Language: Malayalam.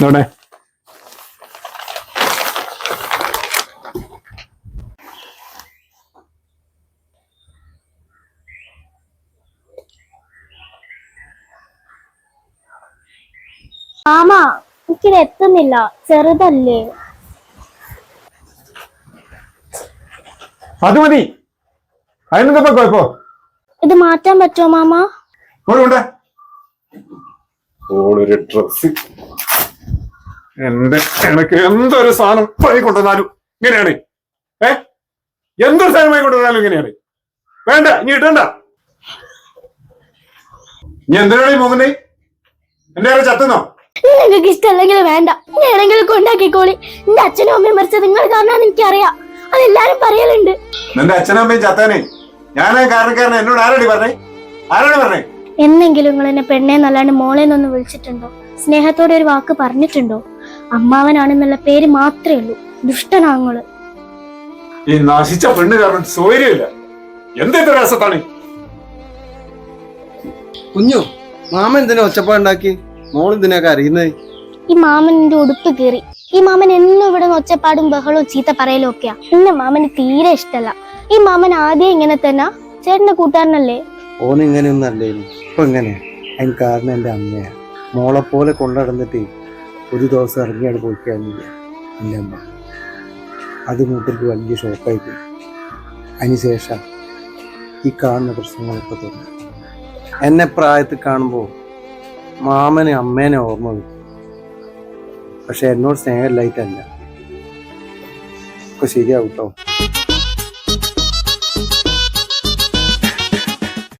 ഇവിടെ മാമ എനിക്കിത് എത്തുന്നില്ല, ചെറുതല്ലേ. അത് മതി. അതിനെന്താ കുഴപ്പോ? ഇത് മാറ്റാൻ പറ്റുമോ മാമ? ഓളൊരു ഡ്രസ് എനക്ക് എന്തൊരു സാധനം പണി കൊണ്ടുവന്നാലും ഇങ്ങനെയാണ്. എന്തൊരു സാധനമായി കൊണ്ടുവന്നാലും ഇങ്ങനെയാണ്. വേണ്ട, ഇനി ഇടണ്ട. നീ എന്തിനാണ് പോകുന്നേ? എന്റെ ആരെ ചത്തുന്നോ? നിങ്ങൾക്ക് ഇഷ്ടമല്ലെങ്കിൽ വേണ്ട, ഞാനെങ്കിലും കൊണ്ടാക്കിക്കോളി. എന്റെ അച്ഛനും അമ്മയും മരിച്ചത് നിങ്ങൾ കാരണമാണ് എനിക്കറിയാം, അതെല്ലാരും പറയലുണ്ട്. നിന്റെ അച്ഛനും അമ്മയും ചത്താനേ ഞാനാ കാരണക്കാരനെ എന്നോട് ആരോട് പറഞ്ഞേ? എന്നെങ്കിലും നിങ്ങൾ എന്നെ പെണ്ണേന്നല്ലാണ്ട് മോളേന്നൊന്ന് വിളിച്ചിട്ടുണ്ടോ? സ്നേഹത്തോടെ ഒരു വാക്ക് പറഞ്ഞിട്ടുണ്ടോ? അമ്മാവനാണെന്നുള്ള പേര് മാത്രമേ ഉള്ളൂ. ദുഷ്ടനാങ്ങള്. ഈ നശിച്ച പെണ്ണ് കാരണം സൗകര്യമില്ല. എന്തൊരു രസത്താണ്. കുഞ്ഞു, മാമൻ എന്തിനാ ഒച്ചപ്പാടുണ്ടാക്കി? മോളെന്തിനാ അറിയുന്നത്? ഈ മാമൻ എന്റെ ഉടുപ്പ് കീറി. ഈ മാമൻ എന്നും ഇവിടെ ഒച്ചപ്പാടും ബഹളവും ചീത്ത പറയലും ഒക്കെയാ. എന്നെ മാമന് തീരെ ഇഷ്ടല്ല. ഈ മാമൻ ആദ്യം ഇങ്ങനെ തന്നെ, ചേട്ടന്റെ കൂട്ടുകാരനല്ലേ? ഓനിങ്ങനെയൊന്നും അല്ലേനു. ഇപ്പൊ എങ്ങനെയാ? അതിന് കാരണം എന്റെ അമ്മയാ. മോളെപ്പോലെ കൊണ്ടുനടന്നിട്ട് ഒരു ദിവസം ഇറങ്ങിയാണ് പോയിക്കാനില്ല എൻ്റെ അമ്മ. അത് മൂപ്പർക്ക് വലിയ ഷോക്കായി പോയി. അതിനുശേഷം ഈ കാണുന്ന പ്രശ്നങ്ങളൊക്കെ തോന്നി. എന്നെ പ്രായത്തിൽ കാണുമ്പോൾ മാമനെ അമ്മേനെ ഓർമ്മ വരും. പക്ഷെ എന്നോട് സ്നേഹമില്ലായിട്ടല്ല. ഇപ്പൊ ശരിയാവും കേട്ടോ.